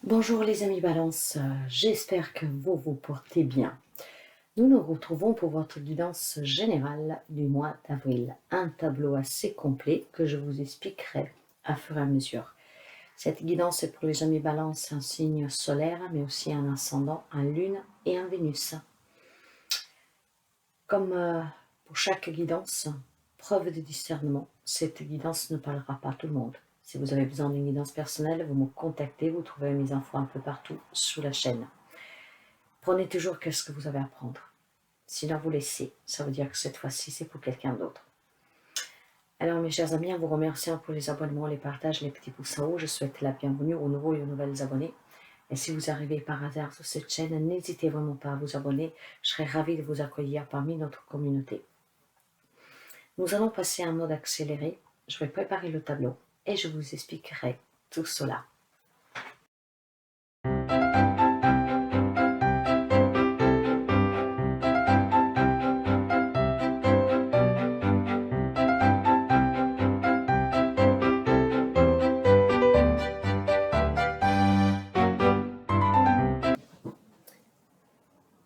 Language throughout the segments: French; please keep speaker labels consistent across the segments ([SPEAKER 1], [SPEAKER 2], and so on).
[SPEAKER 1] Bonjour les amis Balance, j'espère que vous vous portez bien. Nous nous retrouvons pour votre guidance générale du mois d'avril. Un tableau assez complet que je vous expliquerai à fur et à mesure. Cette guidance est pour les amis Balance, un signe solaire, mais aussi un ascendant, un lune et un Vénus. Comme pour chaque guidance, preuve de discernement, cette guidance ne parlera pas à tout le monde. Si vous avez besoin d'une guidance personnelle, vous me contactez, vous trouverez mes infos un peu partout sous la chaîne. Prenez toujours ce que vous avez à prendre. Sinon, vous laissez. Ça veut dire que cette fois-ci, c'est pour quelqu'un d'autre. Alors, mes chers amis, en vous remerciant pour les abonnements, les partages, les petits pouces en haut, je souhaite la bienvenue aux nouveaux et aux nouvelles abonnés. Et si vous arrivez par hasard sur cette chaîne, n'hésitez vraiment pas à vous abonner. Je serai ravie de vous accueillir parmi notre communauté. Nous allons passer en mode accéléré. Je vais préparer le tableau et je vous expliquerai tout cela.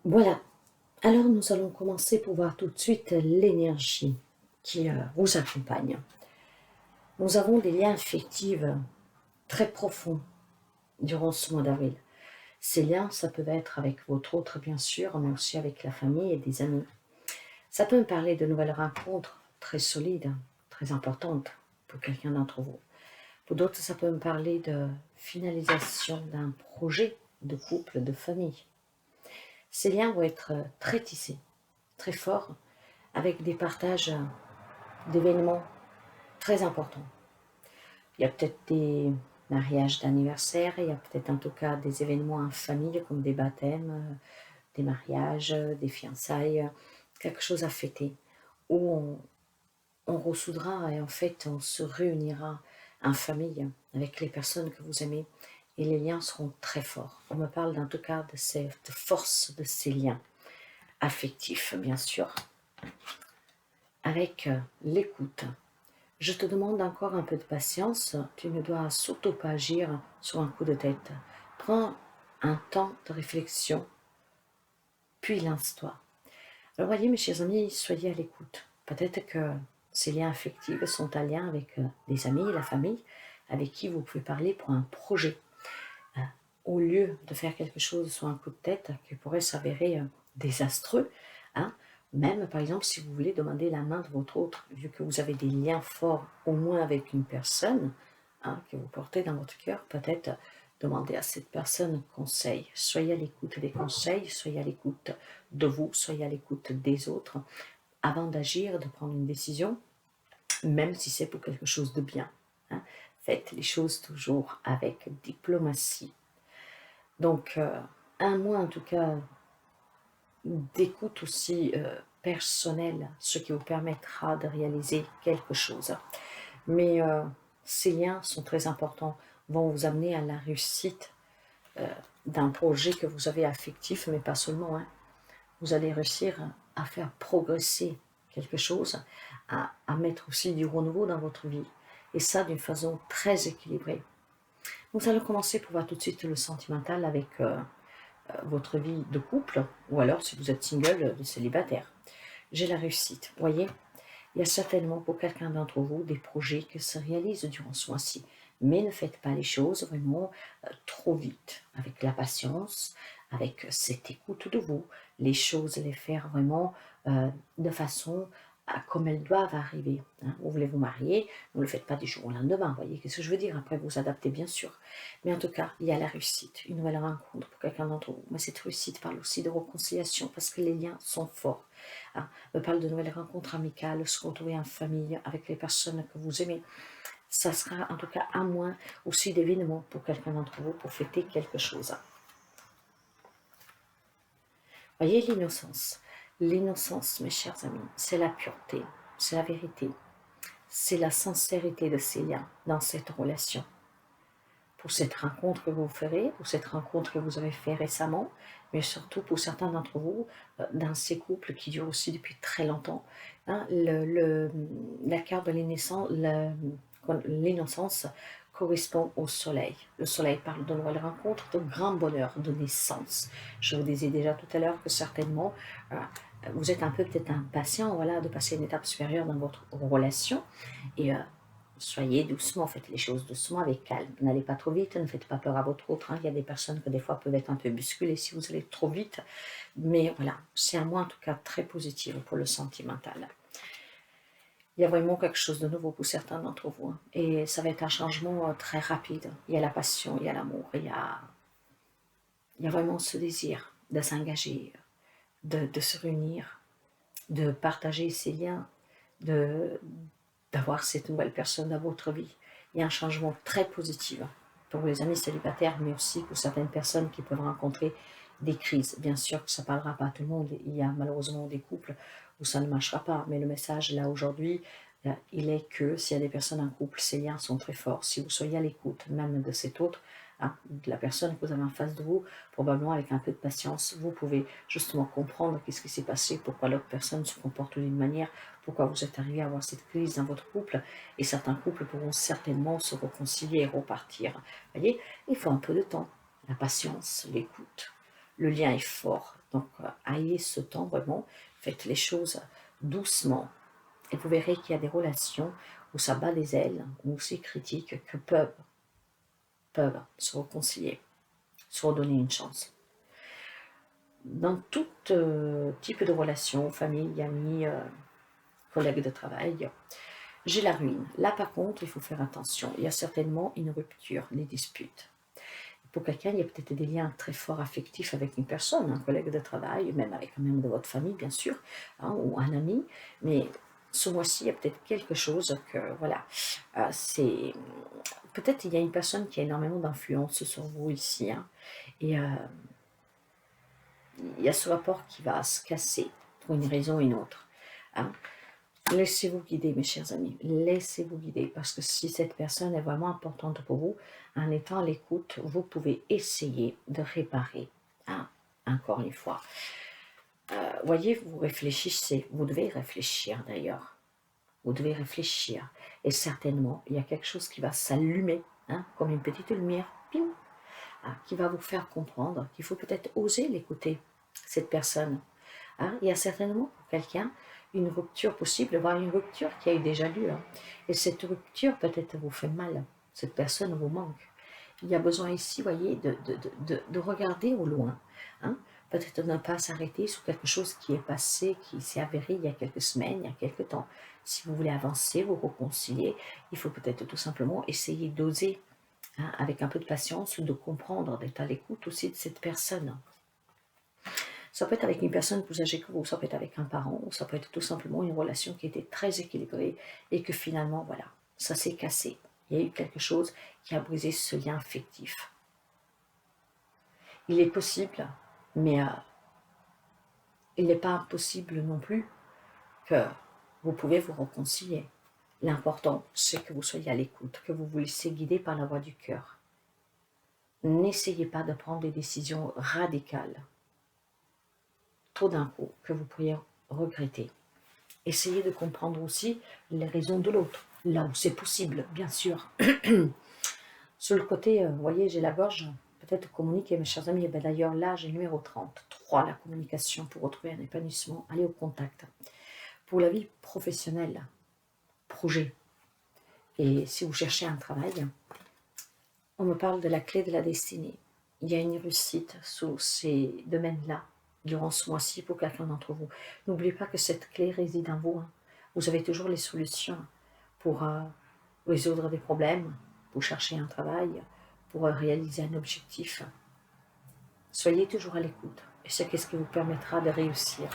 [SPEAKER 1] Voilà. Alors nous allons commencer pour voir tout de suite l'énergie qui vous accompagne. Nous avons des liens affectifs très profonds durant ce mois d'avril. Ces liens, ça peut être avec votre autre bien sûr, mais aussi avec la famille et des amis. Ça peut me parler de nouvelles rencontres très solides, très importantes pour quelqu'un d'entre vous. Pour d'autres, ça peut me parler de finalisation d'un projet de couple, de famille. Ces liens vont être très tissés, très forts, avec des partages d'événements très importants. Il y a peut-être des mariages d'anniversaire, il y a peut-être en tout cas des événements en famille comme des baptêmes, des mariages, des fiançailles, quelque chose à fêter, où on ressoudra et en fait on se réunira en famille avec les personnes que vous aimez et les liens seront très forts. On me parle en tout cas de cette force de ces liens affectifs bien sûr, avec l'écoute. Je te demande encore un peu de patience, tu ne dois surtout pas agir sur un coup de tête. Prends un temps de réflexion, puis lance-toi. Alors voyez mes chers amis, soyez à l'écoute. Peut-être que ces liens affectifs sont en lien avec des amis, la famille, avec qui vous pouvez parler pour un projet. Au lieu de faire quelque chose sur un coup de tête qui pourrait s'avérer désastreux, hein, même par exemple si vous voulez demander la main de votre autre, vu que vous avez des liens forts au moins avec une personne que vous portez dans votre cœur, peut-être demander à cette personne conseil. Soyez à l'écoute des conseils, soyez à l'écoute de vous, soyez à l'écoute des autres, avant d'agir, de prendre une décision, même si c'est pour quelque chose de bien. Faites les choses toujours avec diplomatie. Donc, un mois en tout cas d'écoute aussi personnelle, ce qui vous permettra de réaliser quelque chose. Mais ces liens sont très importants, vont vous amener à la réussite d'un projet que vous avez affectif, mais pas seulement. Vous allez réussir à faire progresser quelque chose, à mettre aussi du renouveau dans votre vie, et ça d'une façon très équilibrée. Nous allons commencer pour voir tout de suite le sentimental avec votre vie de couple, ou alors si vous êtes single, de célibataire. J'ai la réussite, voyez. Il y a certainement pour quelqu'un d'entre vous des projets qui se réalisent durant ce mois-ci, mais ne faites pas les choses vraiment trop vite, avec la patience, avec cette écoute de vous, les choses les faire vraiment de façon comme elles doivent arriver. Vous voulez vous marier, ne le faites pas du jour au lendemain, vous voyez ce que je veux dire, après vous adaptez bien sûr. Mais en tout cas, il y a la réussite, une nouvelle rencontre pour quelqu'un d'entre vous. Mais cette réussite parle aussi de réconciliation, parce que les liens sont forts. Me parle de nouvelles rencontres amicales, se retrouver en famille avec les personnes que vous aimez. Ça sera en tout cas à moins aussi d'événements pour quelqu'un d'entre vous pour fêter quelque chose. Voyez l'innocence. L'innocence, mes chers amis, c'est la pureté, c'est la vérité, c'est la sincérité de ces liens dans cette relation. Pour cette rencontre que vous ferez, pour cette rencontre que vous avez fait récemment, mais surtout pour certains d'entre vous, dans ces couples qui durent aussi depuis très longtemps, la carte de l'innocence correspond au soleil. Le soleil parle de nouvelles rencontres, de grand bonheur, de naissance. Je vous disais déjà tout à l'heure que certainement, vous êtes un peu peut-être impatient, voilà, de passer une étape supérieure dans votre relation. Et soyez doucement, faites les choses doucement, avec calme. N'allez pas trop vite, ne faites pas peur à votre autre. Hein. Il y a des personnes que des fois peuvent être un peu bousculées si vous allez trop vite. Mais voilà, c'est à moi en tout cas très positif pour le sentimental. Il y a vraiment quelque chose de nouveau pour certains d'entre vous. Hein. Et ça va être un changement très rapide. Il y a la passion, il y a l'amour, il y a vraiment ce désir de s'engager, de se réunir, de partager ces liens, d'avoir cette nouvelle personne dans votre vie. Il y a un changement très positif pour les amis célibataires, mais aussi pour certaines personnes qui peuvent rencontrer des crises. Bien sûr que ça ne parlera pas à tout le monde. Il y a malheureusement des couples où ça ne marchera pas. Mais le message là aujourd'hui, il est que s'il y a des personnes en couple, ces liens sont très forts. Si vous soyez à l'écoute même de cet autre, hein, de la personne que vous avez en face de vous, probablement avec un peu de patience, vous pouvez justement comprendre qu'est-ce qui s'est passé, pourquoi l'autre personne se comporte d'une manière, pourquoi vous êtes arrivé à avoir cette crise dans votre couple. Et certains couples pourront certainement se réconcilier et repartir. Vous voyez, il faut un peu de temps, la patience, l'écoute. Le lien est fort, donc ayez ce temps vraiment, faites les choses doucement. Et vous verrez qu'il y a des relations où ça bat les ailes, où c'est critique, que peuvent se réconcilier, se redonner une chance. Dans tout type de relations, famille, amis, collègues de travail, j'ai la ruine. Là, par contre, il faut faire attention. Il y a certainement une rupture, des disputes. Pour quelqu'un, il y a peut-être des liens très forts affectifs avec une personne, un collègue de travail, même avec un membre de votre famille, bien sûr, hein, ou un ami. Mais ce mois-ci, il y a peut-être quelque chose que, voilà, c'est... Peut-être il y a une personne qui a énormément d'influence sur vous ici, hein, et il y a ce rapport qui va se casser pour une raison ou une autre. Hein. Laissez-vous guider, mes chers amis. Laissez-vous guider, parce que si cette personne est vraiment importante pour vous, en étant à l'écoute, vous pouvez essayer de réparer. Ah, encore une fois. Voyez, vous réfléchissez. Vous devez réfléchir d'ailleurs. Vous devez réfléchir. Et certainement, il y a quelque chose qui va s'allumer, hein, comme une petite lumière, pim, qui va vous faire comprendre qu'il faut peut-être oser l'écouter, cette personne. Hein. Il y a certainement pour quelqu'un une rupture possible, voire une rupture qui a eu déjà lieu. Hein. Et cette rupture peut-être vous fait mal, cette personne vous manque. Il y a besoin ici, voyez, de regarder au loin. Hein. Peut-être ne pas s'arrêter sur quelque chose qui est passé, qui s'est avéré il y a quelques semaines, il y a quelques temps. Si vous voulez avancer, vous réconcilier, il faut peut-être tout simplement essayer d'oser, hein, avec un peu de patience, de comprendre, d'être à l'écoute aussi de cette personne. Ça peut être avec une personne plus âgée que vous, ça peut être avec un parent, ou ça peut être tout simplement une relation qui était très équilibrée et que finalement, voilà, ça s'est cassé. Il y a eu quelque chose qui a brisé ce lien affectif. Il est possible, mais il n'est pas impossible non plus que vous pouvez vous réconcilier. L'important, c'est que vous soyez à l'écoute, que vous vous laissez guider par la voix du cœur. N'essayez pas de prendre des décisions radicales, trop d'un coup, que vous pourriez regretter. Essayez de comprendre aussi les raisons de l'autre, là où c'est possible, bien sûr. Sur le côté, vous voyez, j'ai la gorge, peut-être communiquer, mes chers amis. D'ailleurs, là, j'ai le numéro 33, la communication pour retrouver un épanouissement. Allez au contact. Pour la vie professionnelle, projet. Et si vous cherchez un travail, on me parle de la clé de la destinée. Il y a une réussite sous ces domaines-là, durant ce mois-ci, pour quelqu'un d'entre vous. N'oubliez pas que cette clé réside en vous. Hein. Vous avez toujours les solutions pour résoudre des problèmes, pour chercher un travail, pour réaliser un objectif. Soyez toujours à l'écoute. Et c'est ce qui vous permettra de réussir.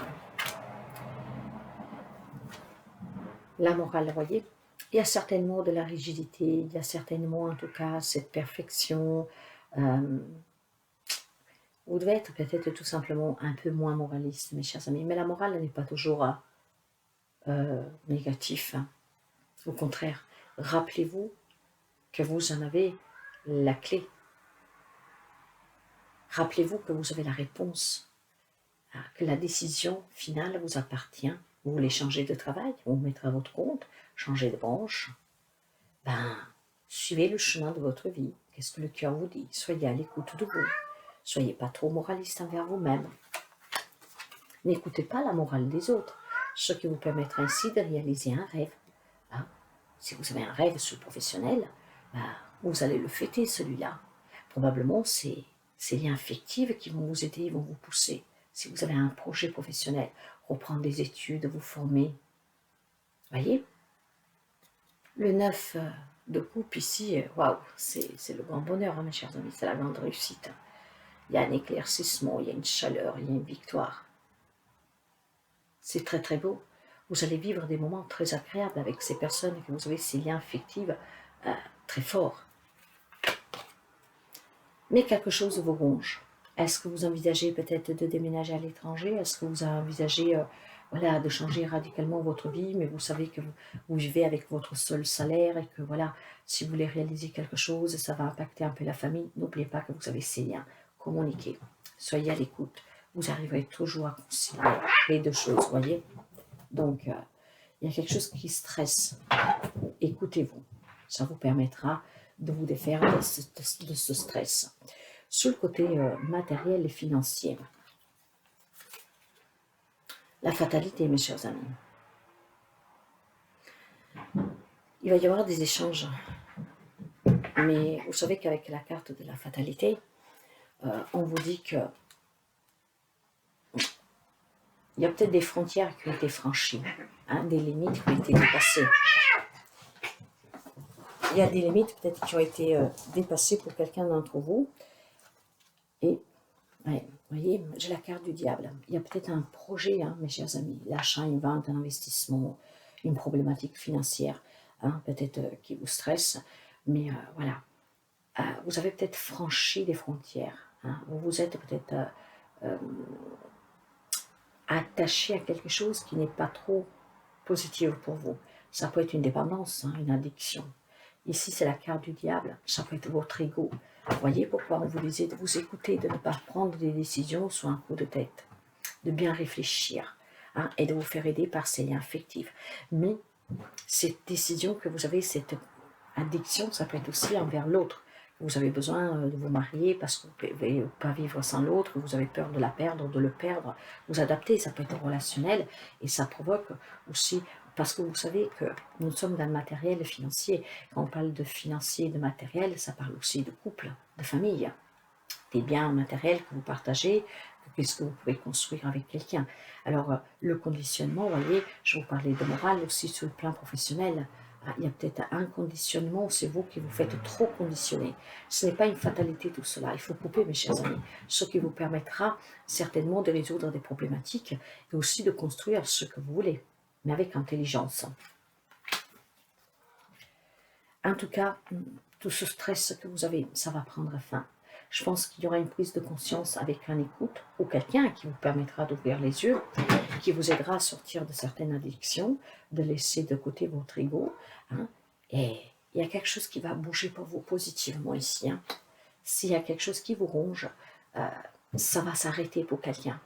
[SPEAKER 1] La morale, vous voyez, il y a certainement de la rigidité, il y a certainement en tout cas cette perfection. Vous devez être peut-être tout simplement un peu moins moraliste, mes chers amis. Mais la morale n'est pas toujours négative. Hein. Au contraire, rappelez-vous que vous en avez la clé. Rappelez-vous que vous avez la réponse, que la décision finale vous appartient. Vous voulez changer de travail, vous vous mettrez à votre compte, changer de branche. Ben, suivez le chemin de votre vie. Qu'est-ce que le cœur vous dit? Soyez à l'écoute de vous. Soyez pas trop moraliste envers vous-même. N'écoutez pas la morale des autres, ce qui vous permettra ainsi de réaliser un rêve. Hein? Si vous avez un rêve sur le professionnel, vous allez le fêter celui-là. Probablement, c'est ces liens affectifs qui vont vous aider, vont vous pousser. Si vous avez un projet professionnel, reprendre des études, vous former. Voyez? Le 9 de coupe ici, waouh, c'est le grand bonheur, hein, mes chers amis, c'est la grande réussite. Il y a un éclaircissement, il y a une chaleur, il y a une victoire. C'est très très beau. Vous allez vivre des moments très agréables avec ces personnes que vous avez ces liens affectifs très forts. Mais quelque chose vous ronge. Est-ce que vous envisagez peut-être de déménager à l'étranger? Est-ce que vous envisagez voilà, de changer radicalement votre vie, mais vous savez que vous vivez avec votre seul salaire et que voilà, si vous voulez réaliser quelque chose, ça va impacter un peu la famille. N'oubliez pas que vous avez ces liens. Communiquez. Soyez à l'écoute. Vous arriverez toujours à concilier les deux choses, voyez? Donc, il y a quelque chose qui stresse. Écoutez-vous. Ça vous permettra de vous défaire de ce stress. Sur le côté matériel et financier, la fatalité, mes chers amis. Il va y avoir des échanges. Mais vous savez qu'avec la carte de la fatalité, on vous dit que il y a peut-être des frontières qui ont été franchies, hein, des limites qui ont été dépassées. Il y a des limites peut-être qui ont été dépassées pour quelqu'un d'entre vous. Et, ouais, vous voyez, j'ai la carte du diable. Il y a peut-être un projet, hein, mes chers amis, l'achat, une vente, un investissement, une problématique financière, hein, peut-être qui vous stresse. Mais voilà, vous avez peut-être franchi des frontières. Hein, vous êtes peut-être attaché à quelque chose qui n'est pas trop positif pour vous. Ça peut être une dépendance, hein, une addiction. Ici, c'est la carte du diable. Ça peut être votre ego. Vous voyez pourquoi on vous disait de vous écouter, de ne pas prendre des décisions sur un coup de tête, de bien réfléchir, hein, et de vous faire aider par ces liens affectifs. Mais cette décision que vous avez, cette addiction, ça peut être aussi envers l'autre. Vous avez besoin de vous marier parce que vous ne pouvez pas vivre sans l'autre, vous avez peur de la perdre, de le perdre. Vous adaptez, ça peut être relationnel et ça provoque aussi, parce que vous savez que nous sommes dans le matériel financier. Quand on parle de financier et de matériel, ça parle aussi de couple, de famille, des biens matériels que vous partagez, qu'est-ce que vous pouvez construire avec quelqu'un. Alors, le conditionnement, vous voyez, je vous parlais de morale aussi sur le plan professionnel. Il y a peut-être un conditionnement, c'est vous qui vous faites trop conditionner. Ce n'est pas une fatalité tout cela, il faut couper mes chers amis, ce qui vous permettra certainement de résoudre des problématiques et aussi de construire ce que vous voulez, mais avec intelligence. En tout cas, tout ce stress que vous avez, ça va prendre fin. Je pense qu'il y aura une prise de conscience avec un écoute ou quelqu'un qui vous permettra d'ouvrir les yeux, qui vous aidera à sortir de certaines addictions, de laisser de côté votre ego. Hein, et il y a quelque chose qui va bouger pour vous positivement ici. Hein. S'il y a quelque chose qui vous ronge, ça va s'arrêter pour quelqu'un.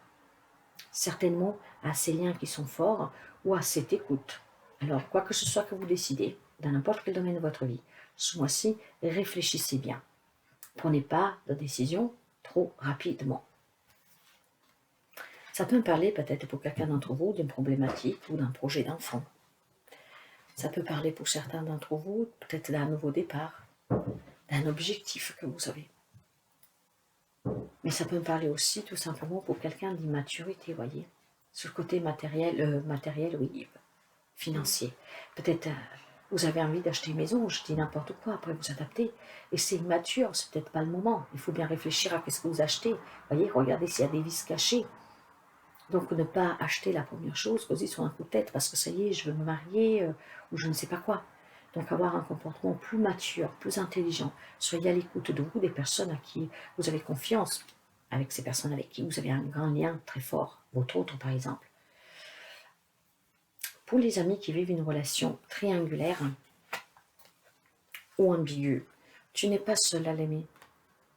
[SPEAKER 1] Certainement à ces liens qui sont forts ou à cette écoute. Alors, quoi que ce soit que vous décidez, dans n'importe quel domaine de votre vie, ce mois-ci, réfléchissez bien. Prenez pas de décision trop rapidement. Ça peut me parler peut-être pour quelqu'un d'entre vous d'une problématique ou d'un projet d'enfant. Ça peut parler pour certains d'entre vous peut-être d'un nouveau départ, d'un objectif que vous avez. Mais ça peut me parler aussi tout simplement pour quelqu'un d'immaturité, voyez. Sur le côté matériel, oui, financier. Peut-être vous avez envie d'acheter une maison, je dis n'importe quoi, après vous adaptez. Et c'est immature, c'est peut-être pas le moment. Il faut bien réfléchir à ce que vous achetez. Voyez, regardez s'il y a des vices cachés. Donc ne pas acheter la première chose, aussi sur un coup de tête, parce que ça y est, je veux me marier, ou je ne sais pas quoi. Donc avoir un comportement plus mature, plus intelligent. Soyez à l'écoute de vous, des personnes à qui vous avez confiance, avec ces personnes avec qui vous avez un grand lien très fort, votre autre par exemple. Pour les amis qui vivent une relation triangulaire ou ambiguë, tu n'es pas seul à l'aimer.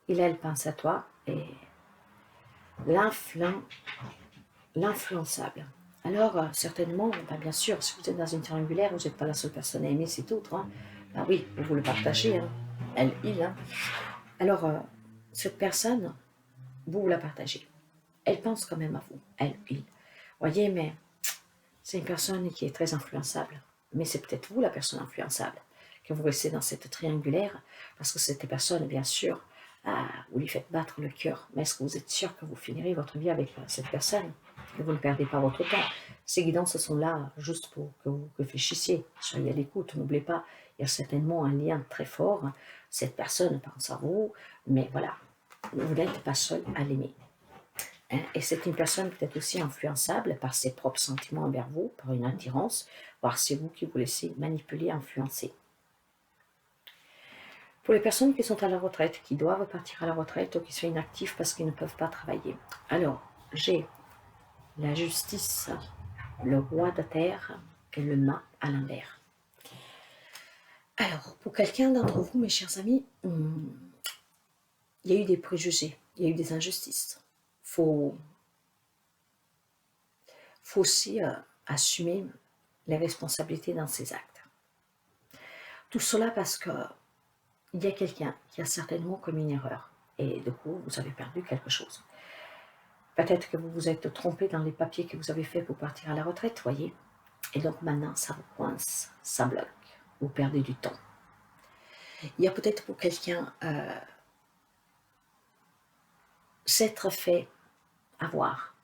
[SPEAKER 1] Elle pense à toi et l'influençable. Alors, certainement, bien sûr, si vous êtes dans une triangulaire, vous n'êtes pas la seule personne à aimer, c'est autre. Hein. Ah oui, vous le partagez, hein. Elle, il. Hein. Alors, cette personne, vous la partagez. Elle pense quand même à vous, elle, il. Voyez, mais c'est une personne qui est très influençable. Mais c'est peut-être vous la personne influençable, que vous restez dans cette triangulaire, parce que cette personne, bien sûr, vous lui faites battre le cœur. Mais est-ce que vous êtes sûr que vous finirez votre vie avec cette personne? Que vous ne perdez pas votre temps. Ces guidances sont là juste pour que vous réfléchissiez. Soyez à l'écoute, n'oubliez pas, il y a certainement un lien très fort. Cette personne pense à vous, mais voilà, vous n'êtes pas seul à l'aimer. Hein, et c'est une personne peut-être aussi influençable par ses propres sentiments envers vous, par une attirance, voire c'est vous qui vous laissez manipuler, influencer. Pour les personnes qui sont à la retraite, qui doivent partir à la retraite ou qui sont inactifs parce qu'ils ne peuvent pas travailler. Alors, j'ai la justice, le roi de terre et le mât à l'envers. Alors, pour quelqu'un d'entre vous, mes chers amis, il y a eu des préjugés, il y a eu des injustices. Faut aussi assumer les responsabilités dans ses actes. Tout cela parce que il y a quelqu'un qui a certainement commis une erreur et du coup, vous avez perdu quelque chose. Peut-être que vous vous êtes trompé dans les papiers que vous avez faits pour partir à la retraite, voyez. Et donc maintenant, ça vous coince, ça bloque, vous perdez du temps. Il y a peut-être pour quelqu'un s'être fait avoir.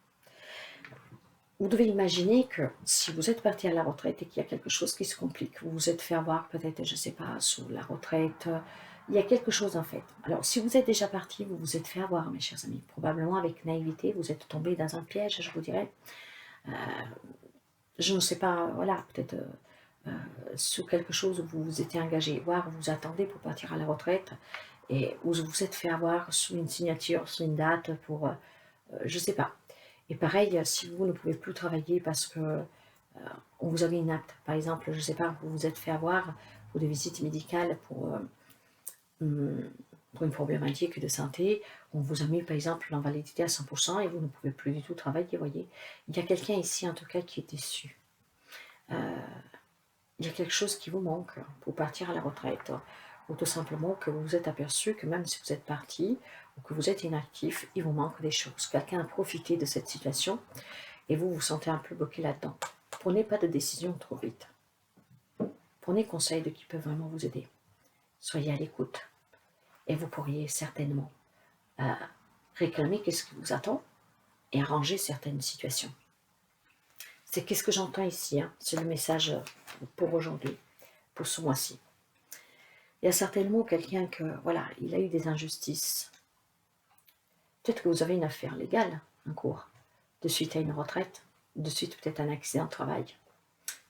[SPEAKER 1] Vous devez imaginer que si vous êtes parti à la retraite et qu'il y a quelque chose qui se complique, vous vous êtes fait avoir peut-être, je ne sais pas, sous la retraite, il y a quelque chose en fait. Alors si vous êtes déjà parti, vous vous êtes fait avoir, mes chers amis. Probablement avec naïveté, vous êtes tombé dans un piège, je vous dirais. Je ne sais pas, voilà, peut-être sous quelque chose où vous vous étiez engagé, voire vous attendez pour partir à la retraite et où vous vous êtes fait avoir sous une signature, sous une date pour, je ne sais pas. Et pareil, si vous ne pouvez plus travailler parce que on vous a mis une acte, par exemple, je ne sais pas, vous vous êtes fait avoir pour des visites médicales pour une problématique de santé, on vous a mis par exemple l'invalidité à 100% et vous ne pouvez plus du tout travailler, vous voyez. Il y a quelqu'un ici en tout cas qui est déçu. Il y a quelque chose qui vous manque pour partir à la retraite, ou tout simplement que vous vous êtes aperçu que même si vous êtes parti ou que vous êtes inactif, il vous manque des choses. Quelqu'un a profité de cette situation et vous vous sentez un peu bloqué là-dedans. Prenez pas de décision trop vite. Prenez conseil de qui peut vraiment vous aider. Soyez à l'écoute et vous pourriez certainement réclamer qu'est-ce qui vous attend et arranger certaines situations. C'est qu'est-ce que j'entends ici, hein? C'est le message pour aujourd'hui, pour ce mois-ci. Il y a certainement quelqu'un que, voilà, il a eu des injustices. Peut-être que vous avez une affaire légale en cours, de suite à une retraite, de suite peut-être à un accident de travail,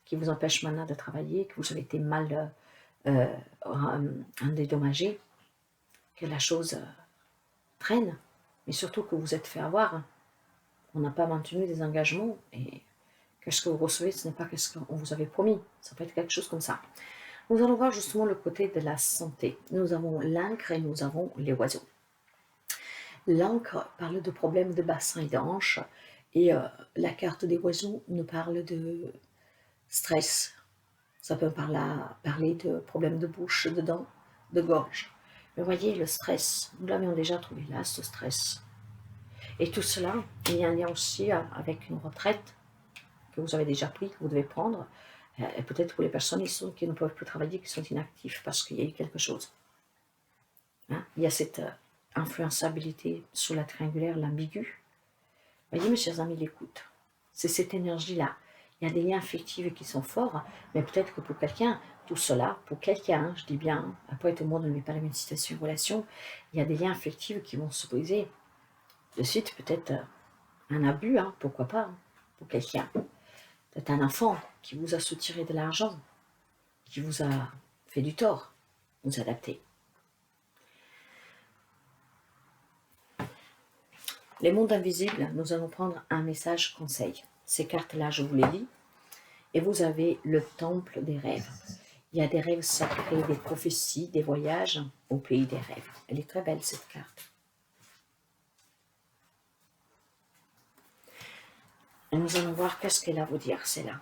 [SPEAKER 1] qui vous empêche maintenant de travailler, que vous avez été mal dédommagé, que la chose traîne, mais surtout que vous êtes fait avoir. On n'a pas maintenu des engagements et que ce que vous recevez, ce n'est pas ce qu'on vous avait promis. Ça peut être quelque chose comme ça. Nous allons voir justement le côté de la santé. Nous avons l'encre et nous avons les oiseaux. L'encre parle de problèmes de bassin et de hanches et la carte des oiseaux nous parle de stress. Ça peut parler de problèmes de bouche, de dents, de gorge. Mais voyez, le stress, nous l'avions déjà trouvé là, ce stress. Et tout cela, il y a un lien aussi avec une retraite que vous avez déjà pris, que vous devez prendre, et peut-être pour les personnes qui ne peuvent plus travailler, qui sont inactifs parce qu'il y a eu quelque chose. Hein? Il y a cette influençabilité sur la triangulaire, l'ambigu. Voyez, mes chers amis, l'écoute. C'est cette énergie-là. Il y a des liens affectifs qui sont forts, mais peut-être que pour quelqu'un, tout cela, pour quelqu'un, je dis bien, après tout le monde ne met pas la même situation, relation, il y a des liens affectifs qui vont se briser. De suite, peut-être un abus, hein, pourquoi pas, hein, pour quelqu'un. Peut-être un enfant qui vous a soutiré de l'argent, qui vous a fait du tort, vous adaptez. Les mondes invisibles, nous allons prendre un message conseil. Ces cartes-là, je vous les lis. Et vous avez le temple des rêves. Il y a des rêves sacrés, des prophéties, des voyages au pays des rêves. Elle est très belle cette carte. Et nous allons voir qu'est-ce qu'elle a à vous dire, c'est là.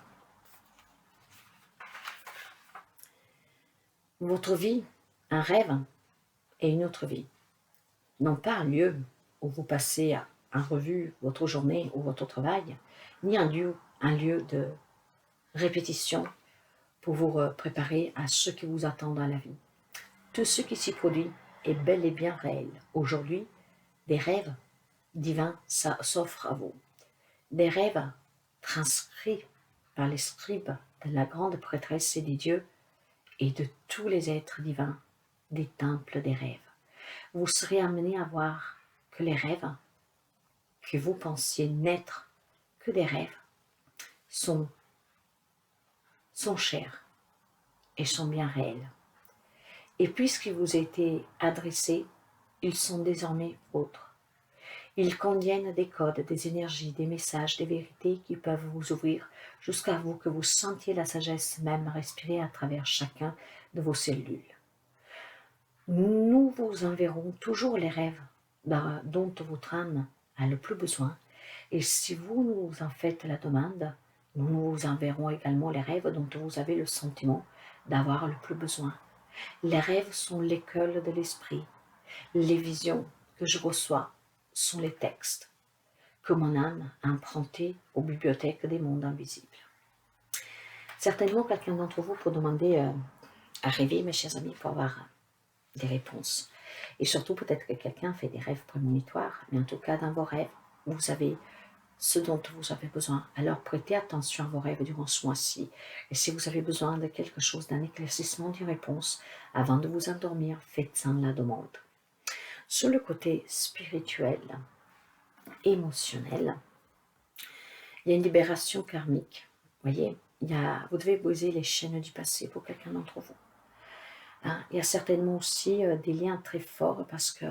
[SPEAKER 1] Votre vie, un rêve et une autre vie. Non pas un lieu où vous passez en revue votre journée ou votre travail, ni un lieu de répétition pour vous préparer à ce qui vous attend dans la vie. Tout ce qui s'y produit est bel et bien réel. Aujourd'hui, des rêves divins s'offrent à vous. Des rêves transcrits par les scribes de la grande prêtresse et des dieux et de tous les êtres divins des temples des rêves. Vous serez amené à voir que les rêves que vous pensiez n'être que des rêves sont chers et sont bien réels. Et puisqu'ils vous ont été adressés, ils sont désormais vôtres. Ils contiennent des codes, des énergies, des messages, des vérités qui peuvent vous ouvrir jusqu'à vous que vous sentiez la sagesse même respirer à travers chacun de vos cellules. Nous vous enverrons toujours les rêves dont votre âme a le plus besoin. Et si vous nous en faites la demande, nous vous enverrons également les rêves dont vous avez le sentiment d'avoir le plus besoin. Les rêves sont l'école de l'esprit. Les visions que je reçois sont les textes que mon âme a empruntés aux bibliothèques des mondes invisibles. Certainement, quelqu'un d'entre vous peut demander à rêver, mes chers amis, pour avoir des réponses. Et surtout, peut-être que quelqu'un fait des rêves prémonitoires, mais en tout cas, dans vos rêves, vous avez ce dont vous avez besoin. Alors, prêtez attention à vos rêves durant ce mois-ci. Et si vous avez besoin de quelque chose, d'un éclaircissement, d'une réponse, avant de vous endormir, faites-en la demande. Sur le côté spirituel, émotionnel, il y a une libération karmique. Vous voyez, vous devez briser les chaînes du passé pour quelqu'un d'entre vous. Il y a certainement aussi des liens très forts parce que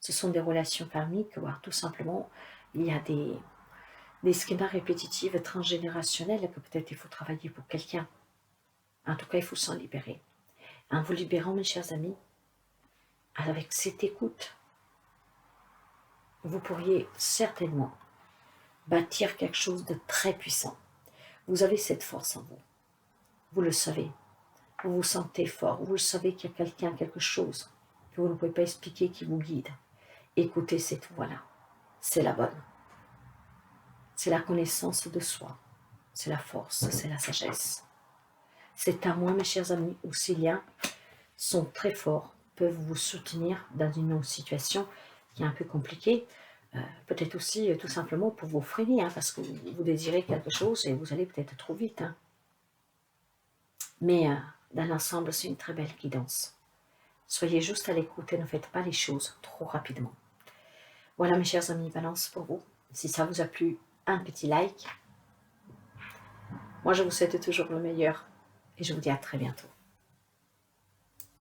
[SPEAKER 1] ce sont des relations karmiques, voire tout simplement, il y a des schémas répétitifs transgénérationnels que peut-être il faut travailler pour quelqu'un. En tout cas, il faut s'en libérer. En vous libérant, mes chers amis, avec cette écoute, vous pourriez certainement bâtir quelque chose de très puissant. Vous avez cette force en vous. Vous le savez. Vous vous sentez fort. Vous le savez qu'il y a quelqu'un, quelque chose que vous ne pouvez pas expliquer qui vous guide. Écoutez cette voix-là. C'est la bonne. C'est la connaissance de soi. C'est la force, c'est la sagesse. C'est à moi, mes chers amis, où ces liens sont très forts, peuvent vous soutenir dans une situation qui est un peu compliquée, peut-être aussi tout simplement pour vous freiner, parce que vous désirez quelque chose et vous allez peut-être trop vite. Mais dans l'ensemble, c'est une très belle guidance. Soyez juste à l'écoute et ne faites pas les choses trop rapidement. Voilà, mes chers amis, Balance pour vous. Si ça vous a plu, un petit like. Moi, je vous souhaite toujours le meilleur et je vous dis à très bientôt.